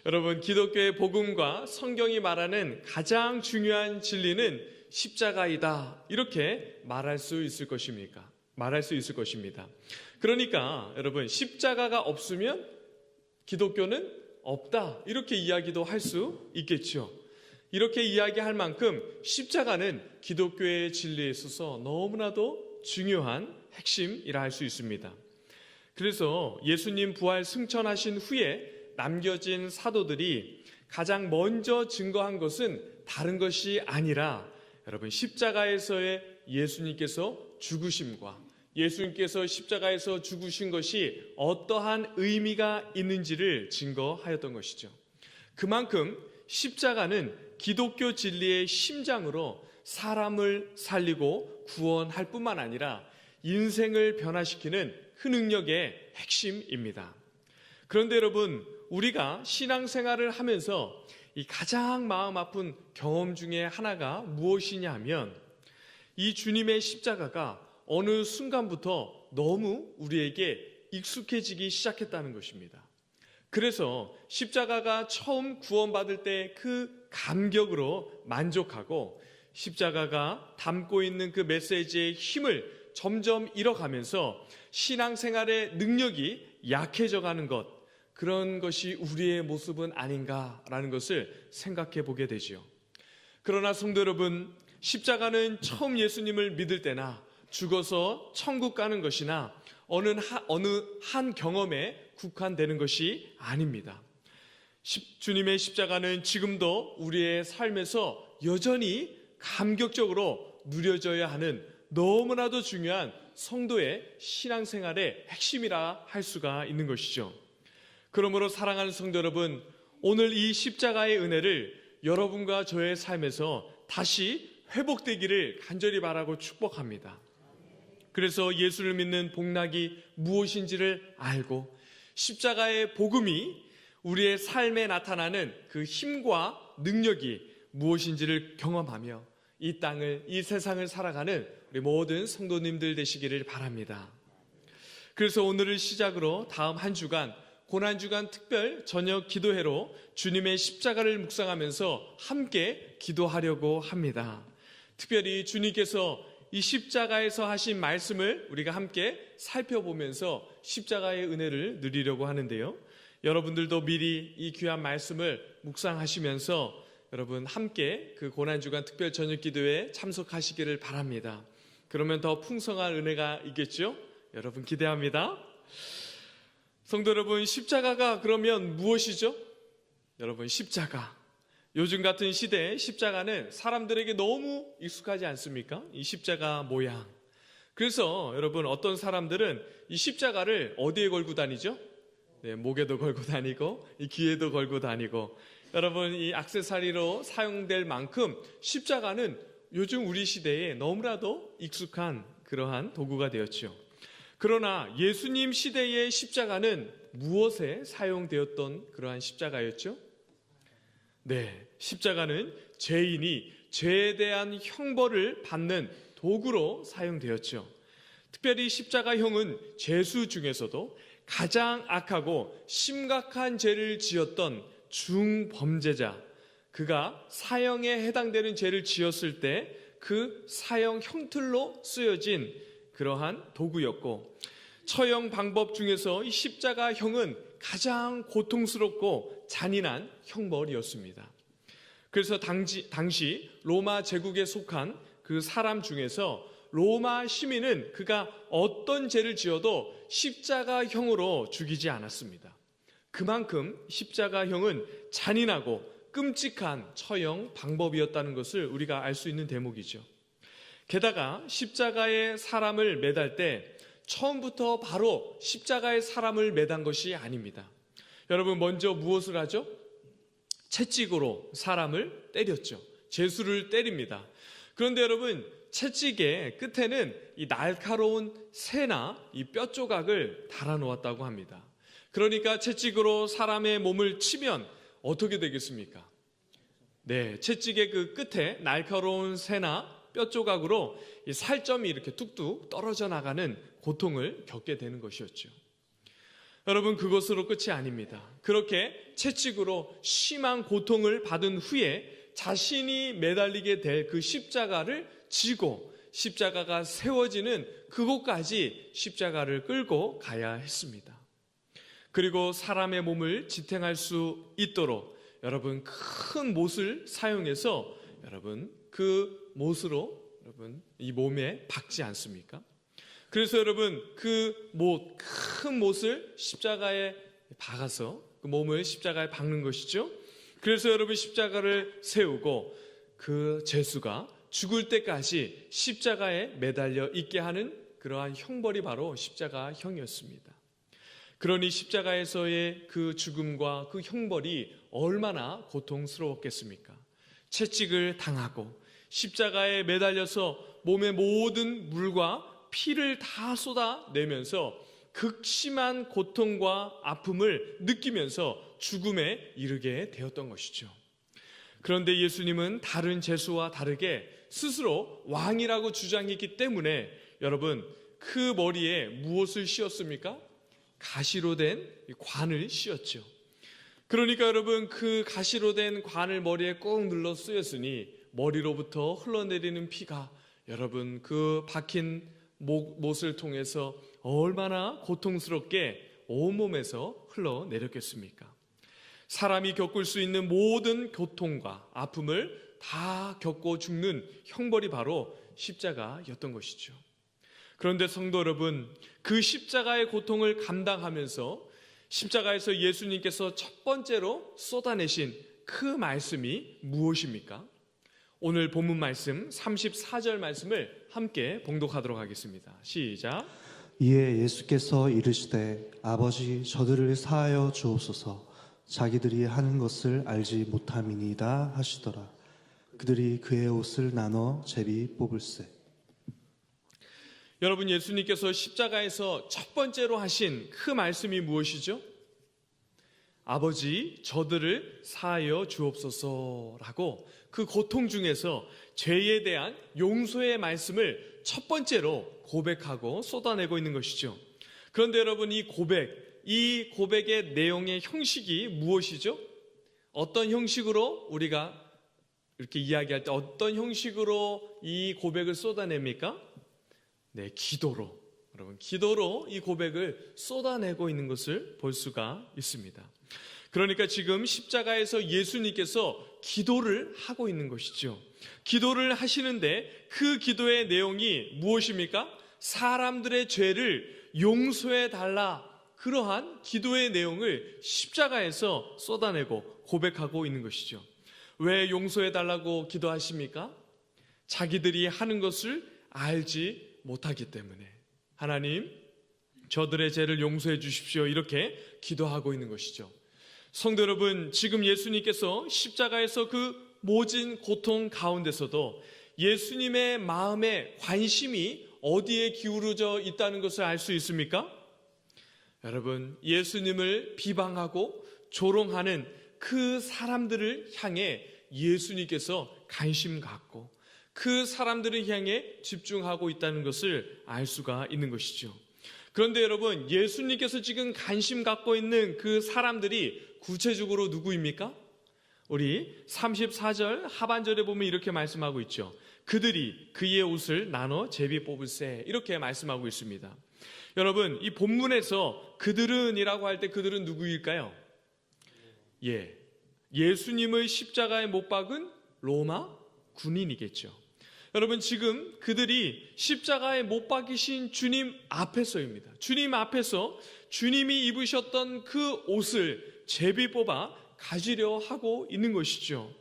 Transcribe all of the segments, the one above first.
여러분, 기독교의 복음과 성경이 말하는 가장 중요한 진리는 십자가이다. 이렇게 말할 수 있을 것입니다. 그러니까 여러분, 십자가가 없으면 기독교는 없다. 이렇게 이야기도 할 수 있겠죠. 이렇게 이야기할 만큼 십자가는 기독교의 진리에 있어서 너무나도 중요한 핵심이라 할 수 있습니다. 그래서 예수님 부활 승천하신 후에 남겨진 사도들이 가장 먼저 증거한 것은 다른 것이 아니라 여러분, 십자가에서의 예수님께서 죽으심과 예수님께서 십자가에서 죽으신 것이 어떠한 의미가 있는지를 증거하였던 것이죠. 그만큼 십자가는 기독교 진리의 심장으로 사람을 살리고 구원할 뿐만 아니라 인생을 변화시키는 그 능력의 핵심입니다. 그런데 여러분, 우리가 신앙생활을 하면서 이 가장 마음 아픈 경험 중에 하나가 무엇이냐 하면 이 주님의 십자가가 어느 순간부터 너무 우리에게 익숙해지기 시작했다는 것입니다. 그래서 십자가가 처음 구원받을 때 그 감격으로 만족하고 십자가가 담고 있는 그 메시지의 힘을 점점 잃어가면서 신앙생활의 능력이 약해져 가는 것, 그런 것이 우리의 모습은 아닌가라는 것을 생각해 보게 되죠. 그러나 성도 여러분, 십자가는 처음 예수님을 믿을 때나 죽어서 천국 가는 것이나 어느 한 경험에 국한되는 것이 아닙니다. 주님의 십자가는 지금도 우리의 삶에서 여전히 감격적으로 누려져야 하는 너무나도 중요한 성도의 신앙생활의 핵심이라 할 수가 있는 것이죠. 그러므로 사랑하는 성도 여러분, 오늘 이 십자가의 은혜를 여러분과 저의 삶에서 다시 회복되기를 간절히 바라고 축복합니다. 그래서 예수를 믿는 복락이 무엇인지를 알고 십자가의 복음이 우리의 삶에 나타나는 그 힘과 능력이 무엇인지를 경험하며 이 땅을, 이 세상을 살아가는 우리 모든 성도님들 되시기를 바랍니다. 그래서 오늘을 시작으로 다음 한 주간 고난주간 특별 저녁 기도회로 주님의 십자가를 묵상하면서 함께 기도하려고 합니다. 특별히 주님께서 이 십자가에서 하신 말씀을 우리가 함께 살펴보면서 십자가의 은혜를 누리려고 하는데요. 여러분들도 미리 이 귀한 말씀을 묵상하시면서 여러분 함께 그 고난주간 특별 저녁 기도회에 참석하시기를 바랍니다. 그러면 더 풍성한 은혜가 있겠죠? 여러분 기대합니다. 성도 여러분, 십자가가 그러면 무엇이죠? 여러분, 십자가. 요즘 같은 시대에 십자가는 사람들에게 너무 익숙하지 않습니까? 이 십자가 모양. 그래서 여러분, 어떤 사람들은 이 십자가를 어디에 걸고 다니죠? 네, 목에도 걸고 다니고 이 귀에도 걸고 다니고, 여러분, 이 액세서리로 사용될 만큼 십자가는 요즘 우리 시대에 너무나도 익숙한 그러한 도구가 되었죠. 그러나 예수님 시대의 십자가는 무엇에 사용되었던 그러한 십자가였죠? 네, 십자가는 죄인이 죄에 대한 형벌을 받는 도구로 사용되었죠. 특별히 십자가형은 죄수 중에서도 가장 악하고 심각한 죄를 지었던 중범죄자, 그가 사형에 해당되는 죄를 지었을 때 그 사형 형틀로 쓰여진 그러한 도구였고, 처형 방법 중에서 이 십자가형은 가장 고통스럽고 잔인한 형벌이었습니다. 그래서 당시 로마 제국에 속한 그 사람 중에서 로마 시민은 그가 어떤 죄를 지어도 십자가형으로 죽이지 않았습니다. 그만큼 십자가형은 잔인하고 끔찍한 처형 방법이었다는 것을 우리가 알 수 있는 대목이죠. 게다가 십자가에 사람을 매달 때 처음부터 바로 십자가에 사람을 매단 것이 아닙니다. 여러분, 먼저 무엇을 하죠? 채찍으로 사람을 때렸죠. 제수를 때립니다. 그런데 여러분, 채찍의 끝에는 이 날카로운 새나 이 뼈 조각을 달아놓았다고 합니다. 그러니까 채찍으로 사람의 몸을 치면 어떻게 되겠습니까? 네, 채찍의 그 끝에 날카로운 새나 뼈 조각으로 이 살점이 이렇게 뚝뚝 떨어져 나가는 고통을 겪게 되는 것이었죠. 여러분, 그것으로 끝이 아닙니다. 그렇게 채찍으로 심한 고통을 받은 후에 자신이 매달리게 될 그 십자가를 지고 십자가가 세워지는 그곳까지 십자가를 끌고 가야 했습니다. 그리고 사람의 몸을 지탱할 수 있도록 여러분 큰 못을 사용해서 여러분 그 못으로 여러분 이 몸에 박지 않습니까? 그래서 여러분 그 못, 큰 못을 십자가에 박아서 그 몸을 십자가에 박는 것이죠. 그래서 여러분 십자가를 세우고 그 죄수가 죽을 때까지 십자가에 매달려 있게 하는 그러한 형벌이 바로 십자가형이었습니다. 그러니 십자가에서의 그 죽음과 그 형벌이 얼마나 고통스러웠겠습니까? 채찍을 당하고 십자가에 매달려서 몸의 모든 물과 피를 다 쏟아내면서 극심한 고통과 아픔을 느끼면서 죽음에 이르게 되었던 것이죠. 그런데 예수님은 다른 죄수와 다르게 스스로 왕이라고 주장했기 때문에 여러분 그 머리에 무엇을 씌웠습니까? 가시로 된 관을 씌웠죠. 그러니까 여러분 그 가시로 된 관을 머리에 꼭 눌러 쓰였으니 머리로부터 흘러내리는 피가 여러분 그 박힌 못을 통해서 얼마나 고통스럽게 온몸에서 흘러내렸겠습니까? 사람이 겪을 수 있는 모든 고통과 아픔을 다 겪고 죽는 형벌이 바로 십자가였던 것이죠. 그런데 성도 여러분, 그 십자가의 고통을 감당하면서 십자가에서 예수님께서 첫 번째로 쏟아내신 그 말씀이 무엇입니까? 오늘 본문 말씀 34절 말씀을 함께 봉독하도록 하겠습니다. 시작. 이에 예수께서 이르시되 아버지 저들을 사하여 주옵소서 자기들이 하는 것을 알지 못함이니이다 하시더라. 그들이 그의 옷을 나눠 제비 뽑을세. 여러분, 예수님께서 십자가에서 첫 번째로 하신 그 말씀이 무엇이죠? 아버지 저들을 사하여 주옵소서라고 그 고통 중에서 죄에 대한 용서의 말씀을 첫 번째로 고백하고 쏟아내고 있는 것이죠. 그런데 여러분 이 고백의 내용의 형식이 무엇이죠? 어떤 형식으로 우리가 이렇게 이야기할 때 어떤 형식으로 이 고백을 쏟아냅니까? 네, 기도로. 여러분, 기도로 이 고백을 쏟아내고 있는 것을 볼 수가 있습니다. 그러니까 지금 십자가에서 예수님께서 기도를 하고 있는 것이죠. 기도를 하시는데 그 기도의 내용이 무엇입니까? 사람들의 죄를 용서해 달라. 그러한 기도의 내용을 십자가에서 쏟아내고 고백하고 있는 것이죠. 왜 용서해 달라고 기도하십니까? 자기들이 하는 것을 알지 못하기 때문에. 하나님, 저들의 죄를 용서해 주십시오. 이렇게 기도하고 있는 것이죠. 성도 여러분, 지금 예수님께서 십자가에서 그 모진 고통 가운데서도 예수님의 마음에 관심이 어디에 기울어져 있다는 것을 알 수 있습니까? 여러분, 예수님을 비방하고 조롱하는 그 사람들을 향해 예수님께서 관심 갖고 그 사람들을 향해 집중하고 있다는 것을 알 수가 있는 것이죠. 그런데 여러분, 예수님께서 지금 관심 갖고 있는 그 사람들이 구체적으로 누구입니까? 우리 34절 하반절에 보면 이렇게 말씀하고 있죠. 그들이 그의 옷을 나눠 제비 뽑을세. 이렇게 말씀하고 있습니다. 여러분, 이 본문에서 그들은이라고 할 때 그들은 누구일까요? 예수님의 십자가에 못 박은 로마 군인이겠죠. 여러분, 지금 그들이 십자가에 못 박이신 주님 앞에서입니다. 주님 앞에서 주님이 입으셨던 그 옷을 제비 뽑아 가지려 하고 있는 것이죠.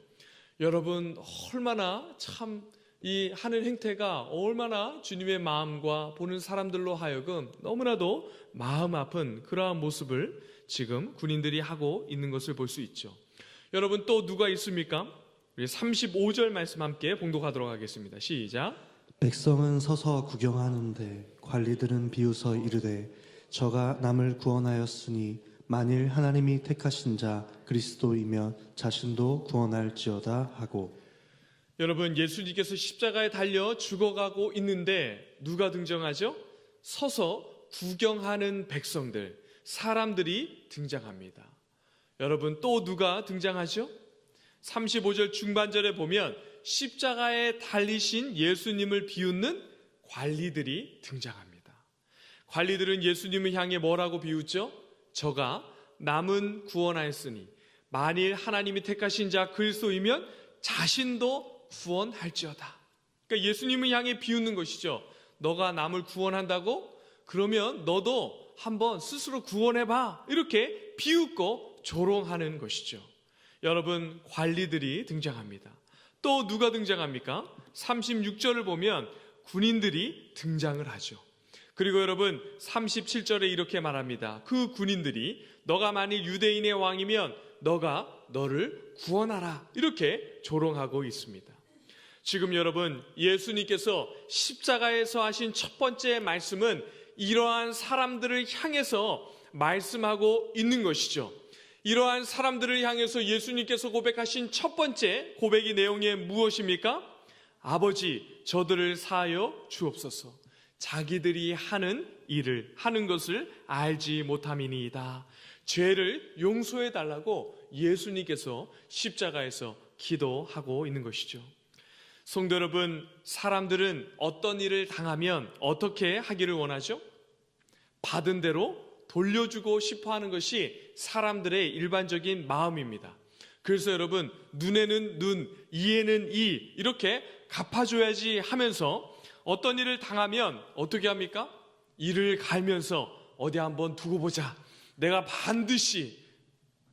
여러분, 얼마나 참 이 하는 행태가 얼마나 주님의 마음과 보는 사람들로 하여금 너무나도 마음 아픈 그러한 모습을 지금 군인들이 하고 있는 것을 볼 수 있죠. 여러분, 또 누가 있습니까? 우리 35절 말씀 함께 봉독하도록 하겠습니다. 시작. 백성은 서서 구경하는데 관리들은 비웃어 이르되 저가 남을 구원하였으니 만일 하나님이 택하신 자 그리스도이면 자신도 구원할지어다 하고. 여러분, 예수님께서 십자가에 달려 죽어가고 있는데 누가 등장하죠? 서서 구경하는 백성들, 사람들이 등장합니다. 여러분, 또 누가 등장하죠? 35절 중반절에 보면 십자가에 달리신 예수님을 비웃는 관리들이 등장합니다. 관리들은 예수님을 향해 뭐라고 비웃죠? 저가 남은 구원하였으니 만일 하나님이 택하신 자 그리스도이면 자신도 구원할지어다. 그러니까 예수님을 향해 비웃는 것이죠. 너가 남을 구원한다고? 그러면 너도 한번 스스로 구원해봐. 이렇게 비웃고 조롱하는 것이죠. 여러분, 관리들이 등장합니다. 또 누가 등장합니까? 36절을 보면 군인들이 등장을 하죠. 그리고 여러분, 37절에 이렇게 말합니다. 그 군인들이 너가 만일 유대인의 왕이면 너가 너를 구원하라. 이렇게 조롱하고 있습니다. 지금 여러분, 예수님께서 십자가에서 하신 첫 번째 말씀은 이러한 사람들을 향해서 말씀하고 있는 것이죠. 이러한 사람들을 향해서 예수님께서 고백하신 첫 번째 고백의 내용이 무엇입니까? 아버지, 저들을 사하여 주옵소서. 자기들이 하는 일을 하는 것을 알지 못함이니이다. 죄를 용서해 달라고 예수님께서 십자가에서 기도하고 있는 것이죠. 성도 여러분, 사람들은 어떤 일을 당하면 어떻게 하기를 원하죠? 받은 대로 돌려주고 싶어 하는 것이 사람들의 일반적인 마음입니다. 그래서 여러분, 눈에는 눈, 이에는 이, 이렇게 갚아줘야지 하면서 어떤 일을 당하면 어떻게 합니까? 이를 갈면서 어디 한번 두고 보자. 내가 반드시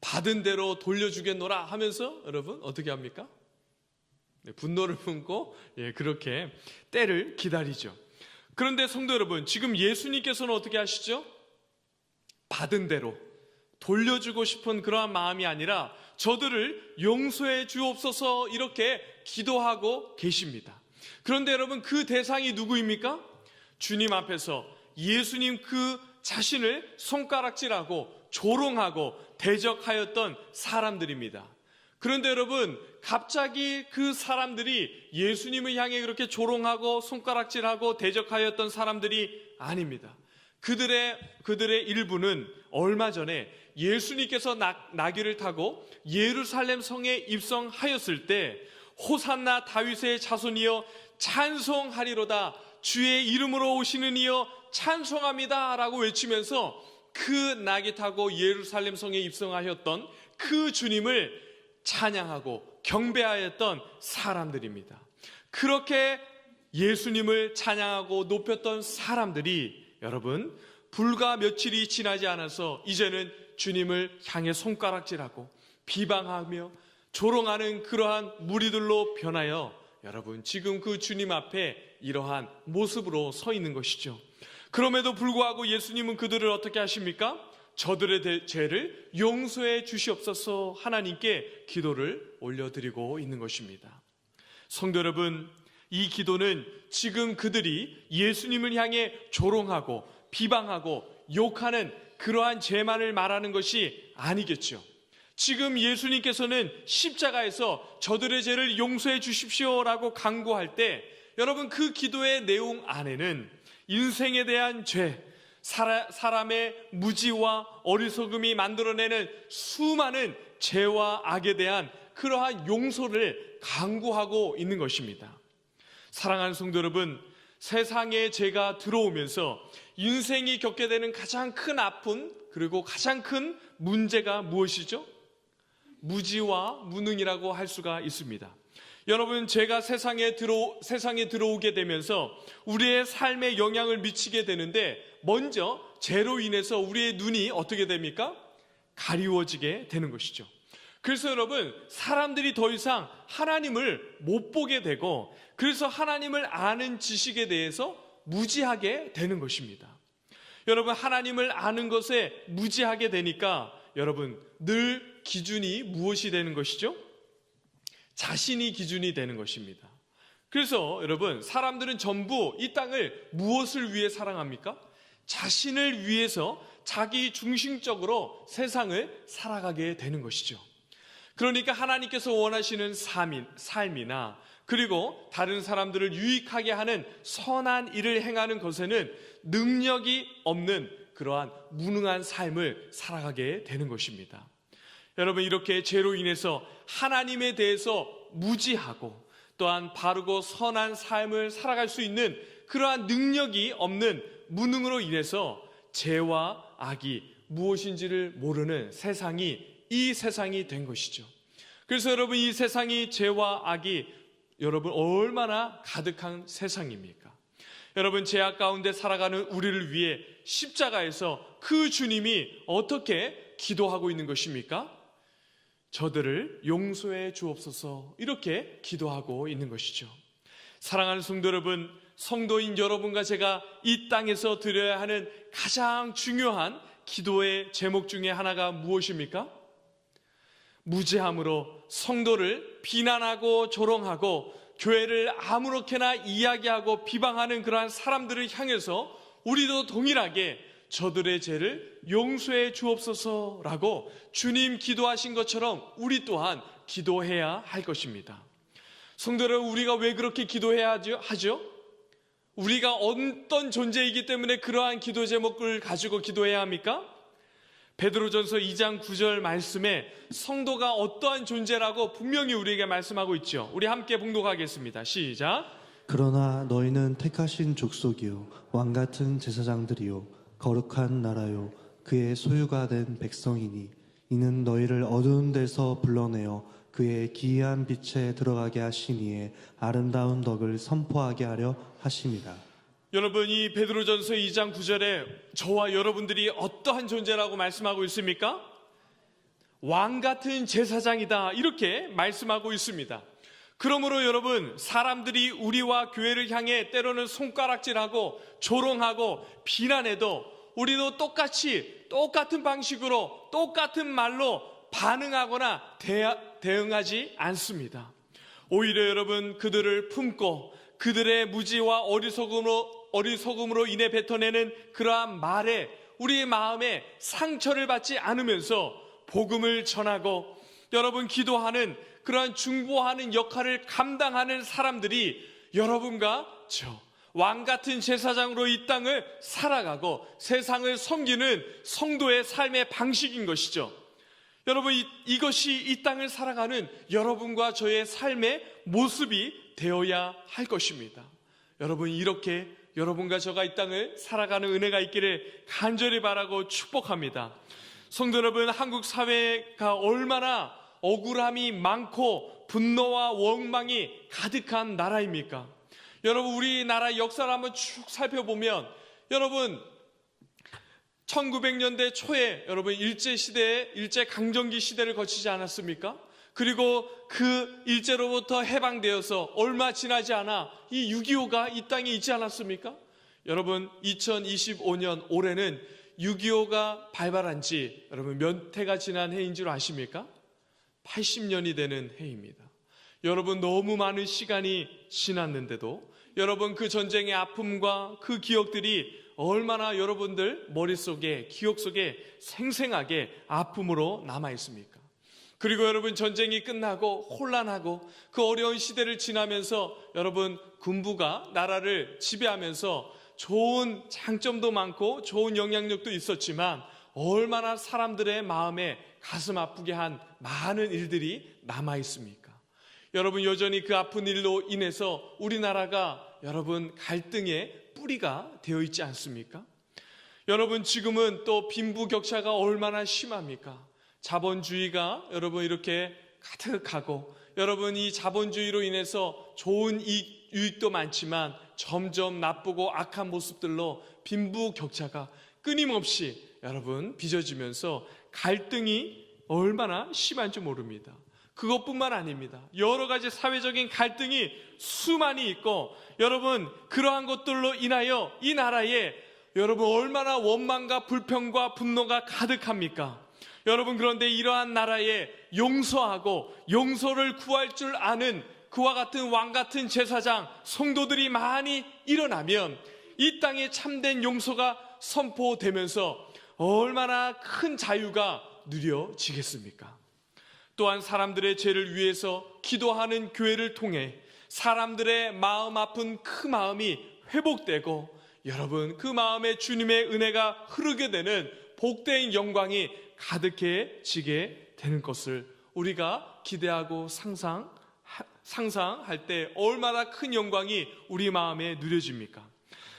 받은 대로 돌려주겠노라 하면서 여러분 어떻게 합니까? 분노를 품고 그렇게 때를 기다리죠. 그런데 성도 여러분, 지금 예수님께서는 어떻게 하시죠? 받은 대로 돌려주고 싶은 그러한 마음이 아니라 저들을 용서해 주옵소서 이렇게 기도하고 계십니다. 그런데 여러분, 그 대상이 누구입니까? 주님 앞에서 예수님 그 자신을 손가락질하고 조롱하고 대적하였던 사람들입니다. 그런데 여러분, 갑자기 그 사람들이 예수님을 향해 그렇게 조롱하고 손가락질하고 대적하였던 사람들이 아닙니다. 그들의 일부는 얼마 전에 예수님께서 나귀를 타고 예루살렘 성에 입성하였을 때 호산나 다윗의 자손이여 찬송하리로다, 주의 이름으로 오시는 이여 찬송합니다 라고 외치면서 그 나귀 타고 예루살렘 성에 입성하였던 그 주님을 찬양하고 경배하였던 사람들입니다. 그렇게 예수님을 찬양하고 높였던 사람들이 여러분, 불과 며칠이 지나지 않아서 이제는 주님을 향해 손가락질하고 비방하며 조롱하는 그러한 무리들로 변하여 여러분, 지금 그 주님 앞에 이러한 모습으로 서 있는 것이죠. 그럼에도 불구하고 예수님은 그들을 어떻게 하십니까? 저들의 죄를 용서해 주시옵소서 하나님께 기도를 올려드리고 있는 것입니다. 성도 여러분, 이 기도는 지금 그들이 예수님을 향해 조롱하고 비방하고 욕하는 그러한 죄만을 말하는 것이 아니겠죠. 지금 예수님께서는 십자가에서 저들의 죄를 용서해 주십시오라고 간구할 때 여러분, 그 기도의 내용 안에는 인생에 대한 죄, 사람의 무지와 어리석음이 만들어내는 수많은 죄와 악에 대한 그러한 용서를 간구하고 있는 것입니다. 사랑하는 성도 여러분, 세상에 죄가 들어오면서 인생이 겪게 되는 가장 큰 아픔, 그리고 가장 큰 문제가 무엇이죠? 무지와 무능이라고 할 수가 있습니다. 여러분, 죄가 세상에 들어오게 되면서 우리의 삶에 영향을 미치게 되는데 먼저 죄로 인해서 우리의 눈이 어떻게 됩니까? 가리워지게 되는 것이죠. 그래서 여러분, 사람들이 더 이상 하나님을 못 보게 되고 그래서 하나님을 아는 지식에 대해서 무지하게 되는 것입니다. 여러분, 하나님을 아는 것에 무지하게 되니까 여러분, 늘 기준이 무엇이 되는 것이죠? 자신이 기준이 되는 것입니다. 그래서 여러분, 사람들은 전부 이 땅을 무엇을 위해 사랑합니까? 자신을 위해서 자기 중심적으로 세상을 살아가게 되는 것이죠. 그러니까 하나님께서 원하시는 삶이나 그리고 다른 사람들을 유익하게 하는 선한 일을 행하는 것에는 능력이 없는 그러한 무능한 삶을 살아가게 되는 것입니다. 여러분, 이렇게 죄로 인해서 하나님에 대해서 무지하고 또한 바르고 선한 삶을 살아갈 수 있는 그러한 능력이 없는 무능으로 인해서 죄와 악이 무엇인지를 모르는 이 세상이 된 것이죠. 그래서 여러분, 이 세상이 죄와 악이 여러분 얼마나 가득한 세상입니까? 여러분, 죄악 가운데 살아가는 우리를 위해 십자가에서 그 주님이 어떻게 기도하고 있는 것입니까? 저들을 용서해 주옵소서, 이렇게 기도하고 있는 것이죠. 사랑하는 성도 여러분, 성도인 여러분과 제가 이 땅에서 드려야 하는 가장 중요한 기도의 제목 중에 하나가 무엇입니까? 무지함으로 성도를 비난하고 조롱하고 교회를 아무렇게나 이야기하고 비방하는 그러한 사람들을 향해서 우리도 동일하게 저들의 죄를 용서해 주옵소서라고 주님 기도하신 것처럼 우리 또한 기도해야 할 것입니다. 성도 여러분, 우리가 왜 그렇게 기도해야 하죠? 우리가 어떤 존재이기 때문에 그러한 기도 제목을 가지고 기도해야 합니까? 베드로전서 2장 9절 말씀에 성도가 어떠한 존재라고 분명히 우리에게 말씀하고 있죠. 우리 함께 봉독하겠습니다. 시작. 그러나 너희는 택하신 족속이요 왕같은 제사장들이요 거룩한 나라요 그의 소유가 된 백성이니 이는 너희를 어두운 데서 불러내어 그의 기이한 빛에 들어가게 하시니에 아름다운 덕을 선포하게 하려 하심이라. 여러분, 이 베드로전서 2장 9절에 저와 여러분들이 어떠한 존재라고 말씀하고 있습니까? 왕같은 제사장이다, 이렇게 말씀하고 있습니다. 그러므로 여러분, 사람들이 우리와 교회를 향해 때로는 손가락질하고 조롱하고 비난해도 우리도 똑같은 방식으로 똑같은 말로 반응하거나 대응하지 않습니다. 오히려 여러분, 그들을 품고 그들의 무지와 어리석음으로 인해 뱉어내는 그러한 말에 우리의 마음에 상처를 받지 않으면서 복음을 전하고 여러분 기도하는 그러한 중보하는 역할을 감당하는 사람들이 여러분과 저 왕같은 제사장으로 이 땅을 살아가고 세상을 섬기는 성도의 삶의 방식인 것이죠. 여러분, 이것이 이 땅을 살아가는 여러분과 저의 삶의 모습이 되어야 할 것입니다. 여러분, 이렇게 여러분과 저가 이 땅을 살아가는 은혜가 있기를 간절히 바라고 축복합니다. 성도 여러분, 한국 사회가 얼마나 억울함이 많고 분노와 원망이 가득한 나라입니까? 여러분, 우리나라 역사를 한번 쭉 살펴보면 여러분 1900년대 초에 여러분 일제강점기 시대를 거치지 않았습니까? 그리고 그 일제로부터 해방되어서 얼마 지나지 않아 이 6.25가 이 땅에 있지 않았습니까? 여러분, 2025년 올해는 6.25가 발발한 지 여러분 몇 해가 지난 해인 줄 아십니까? 80년이 되는 해입니다. 여러분, 너무 많은 시간이 지났는데도 여러분 그 전쟁의 아픔과 그 기억들이 얼마나 여러분들 머릿속에 기억 속에 생생하게 아픔으로 남아 있습니까? 그리고 여러분, 전쟁이 끝나고 혼란하고 그 어려운 시대를 지나면서 여러분 군부가 나라를 지배하면서 좋은 장점도 많고 좋은 영향력도 있었지만 얼마나 사람들의 마음에 가슴 아프게 한 많은 일들이 남아 있습니까? 여러분, 여전히 그 아픈 일로 인해서 우리나라가 여러분 갈등의 뿌리가 되어 있지 않습니까? 여러분, 지금은 또 빈부격차가 얼마나 심합니까? 자본주의가 여러분 이렇게 가득하고 여러분 이 자본주의로 인해서 좋은 유익도 많지만 점점 나쁘고 악한 모습들로 빈부격차가 끊임없이 여러분 빚어지면서 갈등이 얼마나 심한지 모릅니다. 그것뿐만 아닙니다. 여러 가지 사회적인 갈등이 수많이 있고 여러분 그러한 것들로 인하여 이 나라에 여러분 얼마나 원망과 불평과 분노가 가득합니까? 여러분, 그런데 이러한 나라에 용서하고 용서를 구할 줄 아는 그와 같은 왕 같은 제사장 성도들이 많이 일어나면 이 땅에 참된 용서가 선포되면서 얼마나 큰 자유가 누려지겠습니까? 또한 사람들의 죄를 위해서 기도하는 교회를 통해 사람들의 마음 아픈 그 마음이 회복되고 여러분 그 마음에 주님의 은혜가 흐르게 되는 복된 영광이 가득해지게 되는 것을 우리가 기대하고 상상할 때 얼마나 큰 영광이 우리 마음에 누려집니까?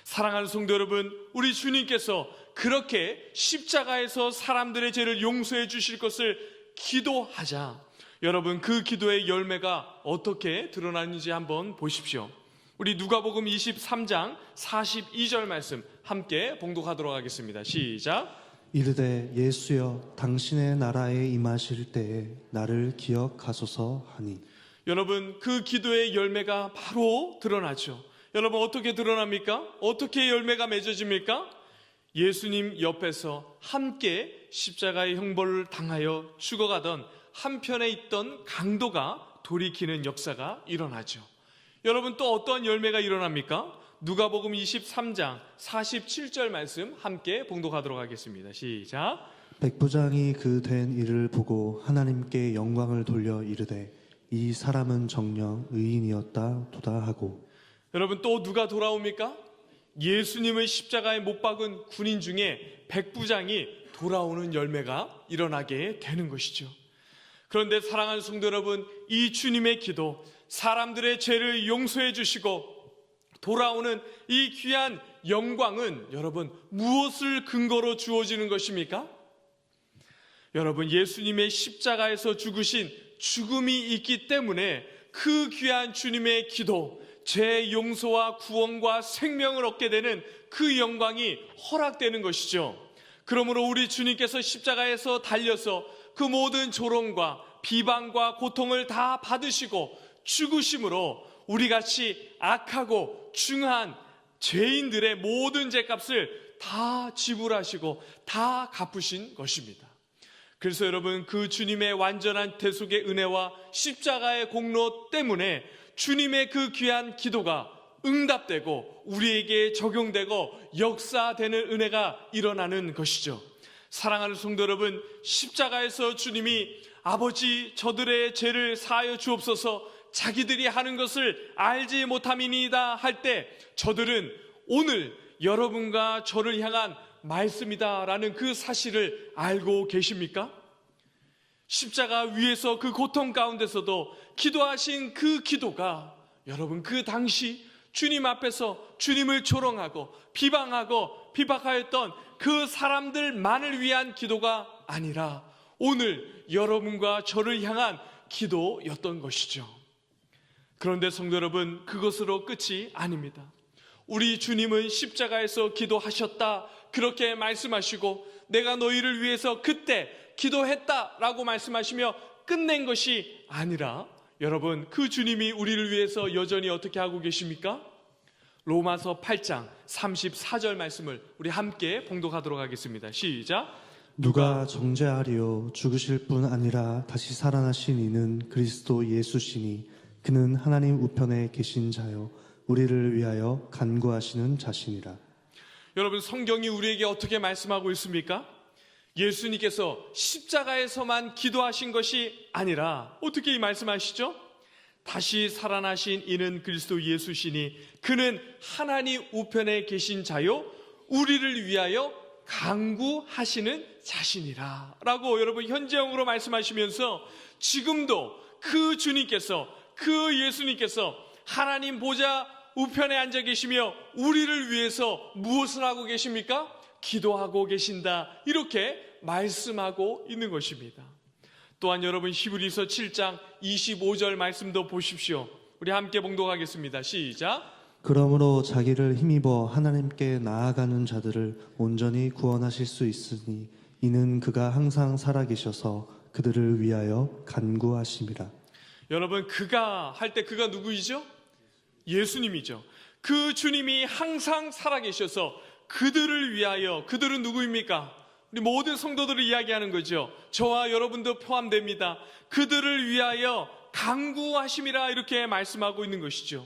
사랑하는 성도 여러분, 우리 주님께서 그렇게 십자가에서 사람들의 죄를 용서해 주실 것을 기도하자. 여러분 그 기도의 열매가 어떻게 드러나는지 한번 보십시오. 우리 누가복음 23장 42절 말씀 함께 봉독하도록 하겠습니다. 시작. 이르되 예수여 당신의 나라에 임하실 때에 나를 기억하소서 하니. 여러분 그 기도의 열매가 바로 드러나죠. 여러분 어떻게 드러납니까? 어떻게 열매가 맺어집니까? 예수님 옆에서 함께 십자가의 형벌을 당하여 죽어가던 한편에 있던 강도가 돌이키는 역사가 일어나죠. 여러분 또 어떠한 열매가 일어납니까? 누가복음 23장 47절 말씀 함께 봉독하도록 하겠습니다. 시작. 백부장이 그 된 일을 보고 하나님께 영광을 돌려 이르되 이 사람은 정녕 의인이었다 도다 하고. 여러분 또 누가 돌아옵니까? 예수님을 십자가에 못 박은 군인 중에 백부장이 돌아오는 열매가 일어나게 되는 것이죠. 그런데 사랑하는 성도 여러분, 이 주님의 기도, 사람들의 죄를 용서해 주시고 돌아오는 이 귀한 영광은 여러분 무엇을 근거로 주어지는 것입니까? 여러분 예수님의 십자가에서 죽으신 죽음이 있기 때문에 그 귀한 주님의 기도, 죄 용서와 구원과 생명을 얻게 되는 그 영광이 허락되는 것이죠. 그러므로 우리 주님께서 십자가에서 달려서 그 모든 조롱과 비방과 고통을 다 받으시고 죽으심으로 우리같이 악하고 중한 죄인들의 모든 죄값을 다 지불하시고 다 갚으신 것입니다. 그래서 여러분 그 주님의 완전한 대속의 은혜와 십자가의 공로 때문에 주님의 그 귀한 기도가 응답되고 우리에게 적용되고 역사되는 은혜가 일어나는 것이죠. 사랑하는 성도 여러분, 십자가에서 주님이 아버지 저들의 죄를 사하여 주옵소서, 자기들이 하는 것을 알지 못함이니이다 할 때 저들은 오늘 여러분과 저를 향한 말씀이다라는 그 사실을 알고 계십니까? 십자가 위에서 그 고통 가운데서도 기도하신 그 기도가 여러분 그 당시 주님 앞에서 주님을 조롱하고 비방하고 비박하였던 그 사람들만을 위한 기도가 아니라 오늘 여러분과 저를 향한 기도였던 것이죠. 그런데 성도 여러분, 그것으로 끝이 아닙니다. 우리 주님은 십자가에서 기도하셨다 그렇게 말씀하시고 내가 너희를 위해서 그때 기도했다라고 말씀하시며 끝낸 것이 아니라 여러분 그 주님이 우리를 위해서 여전히 어떻게 하고 계십니까? 로마서 8장 34절 말씀을 우리 함께 봉독하도록 하겠습니다. 시작. 누가 정죄하리요 죽으실 뿐 아니라 다시 살아나신 이는 그리스도 예수시니 그는 하나님 우편에 계신 자요 우리를 위하여 간구하시는 자시니라. 여러분 성경이 우리에게 어떻게 말씀하고 있습니까? 예수님께서 십자가에서만 기도하신 것이 아니라 어떻게 말씀하시죠? 다시 살아나신 이는 그리스도 예수시니 그는 하나님 우편에 계신 자요 우리를 위하여 간구하시는 자신이라 라고 여러분 현재형으로 말씀하시면서 지금도 그 주님께서 그 예수님께서 하나님 보좌 우편에 앉아 계시며 우리를 위해서 무엇을 하고 계십니까? 기도하고 계신다 이렇게 말씀하고 있는 것입니다. 또한 여러분 히브리서 7장 25절 말씀도 보십시오. 우리 함께 봉독하겠습니다. 시작. 그러므로 자기를 힘입어 하나님께 나아가는 자들을 온전히 구원하실 수 있으니 이는 그가 항상 살아계셔서 그들을 위하여 간구하심이라. 여러분 그가 할 때 그가 누구이죠? 예수님이죠. 그 주님이 항상 살아계셔서 그들을 위하여, 그들은 누구입니까? 우리 모든 성도들을 이야기하는 거죠. 저와 여러분도 포함됩니다. 그들을 위하여 간구하심이라 이렇게 말씀하고 있는 것이죠.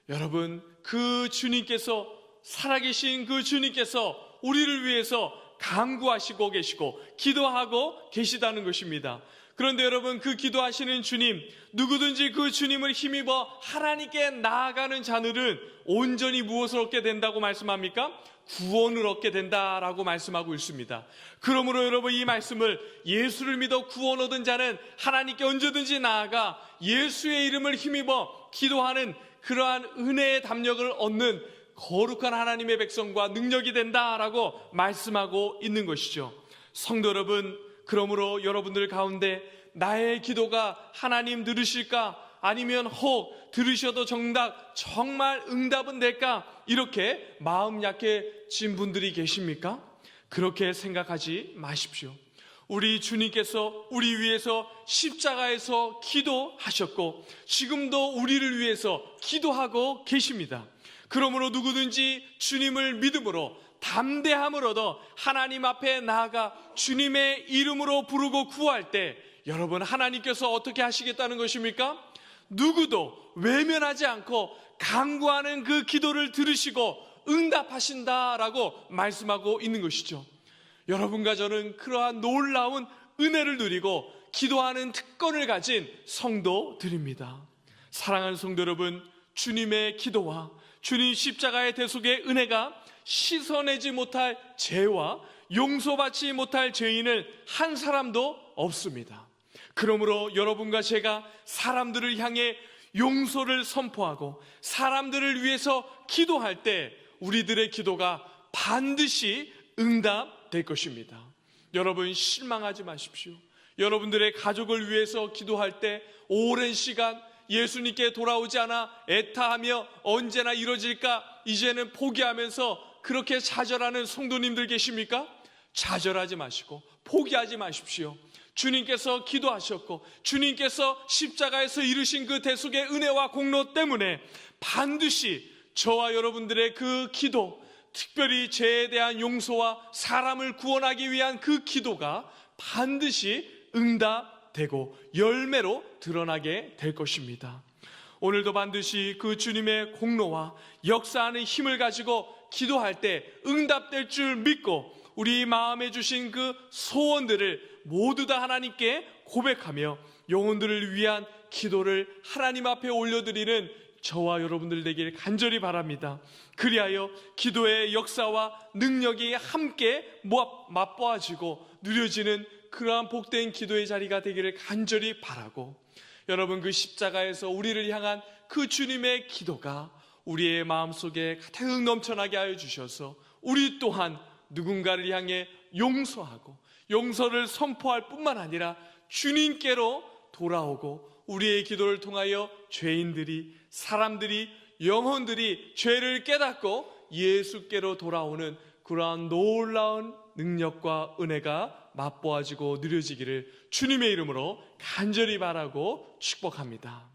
여러분 그 주님께서 살아계신 그 주님께서 우리를 위해서 간구하시고 계시고 기도하고 계시다는 것입니다. 그런데 여러분, 그 기도하시는 주님, 누구든지 그 주님을 힘입어 하나님께 나아가는 자들은 온전히 무엇을 얻게 된다고 말씀합니까? 구원을 얻게 된다라고 말씀하고 있습니다. 그러므로 여러분, 이 말씀을 예수를 믿어 구원 얻은 자는 하나님께 언제든지 나아가 예수의 이름을 힘입어 기도하는 그러한 은혜의 담력을 얻는 거룩한 하나님의 백성과 능력이 된다라고 말씀하고 있는 것이죠. 성도 여러분, 그러므로 여러분들 가운데 나의 기도가 하나님 들으실까? 아니면 혹 들으셔도 정말 응답은 될까? 이렇게 마음 약해진 분들이 계십니까? 그렇게 생각하지 마십시오. 우리 주님께서 우리 위해서 십자가에서 기도하셨고 지금도 우리를 위해서 기도하고 계십니다. 그러므로 누구든지 주님을 믿음으로 담대함을 얻어 하나님 앞에 나아가 주님의 이름으로 부르고 구할 때 여러분, 하나님께서 어떻게 하시겠다는 것입니까? 누구도 외면하지 않고 간구하는 그 기도를 들으시고 응답하신다라고 말씀하고 있는 것이죠. 여러분과 저는 그러한 놀라운 은혜를 누리고 기도하는 특권을 가진 성도들입니다. 사랑하는 성도 여러분, 주님의 기도와 주님 십자가의 대속의 은혜가 씻어내지 못할 죄와 용서받지 못할 죄인을 한 사람도 없습니다. 그러므로 여러분과 제가 사람들을 향해 용서를 선포하고 사람들을 위해서 기도할 때 우리들의 기도가 반드시 응답될 것입니다. 여러분, 실망하지 마십시오. 여러분들의 가족을 위해서 기도할 때 오랜 시간 예수님께 돌아오지 않아 애타하며 언제나 이뤄질까 이제는 포기하면서 그렇게 좌절하는 성도님들 계십니까? 좌절하지 마시고 포기하지 마십시오. 주님께서 기도하셨고 주님께서 십자가에서 이루신 그 대속의 은혜와 공로 때문에 반드시 저와 여러분들의 그 기도, 특별히 죄에 대한 용서와 사람을 구원하기 위한 그 기도가 반드시 응답되고 열매로 드러나게 될 것입니다. 오늘도 반드시 그 주님의 공로와 역사하는 힘을 가지고 기도할 때 응답될 줄 믿고 우리 마음에 주신 그 소원들을 모두 다 하나님께 고백하며 영혼들을 위한 기도를 하나님 앞에 올려드리는 저와 여러분들 되길 간절히 바랍니다. 그리하여 기도의 역사와 능력이 함께 맛보아지고 누려지는 그러한 복된 기도의 자리가 되기를 간절히 바라고, 여러분, 그 십자가에서 우리를 향한 그 주님의 기도가 우리의 마음속에 가득 넘쳐나게 하여 주셔서 우리 또한 누군가를 향해 용서하고 용서를 선포할 뿐만 아니라 주님께로 돌아오고 우리의 기도를 통하여 죄인들이, 사람들이, 영혼들이 죄를 깨닫고 예수께로 돌아오는 그러한 놀라운 능력과 은혜가 맛보아지고 누려지기를 주님의 이름으로 간절히 바라고 축복합니다.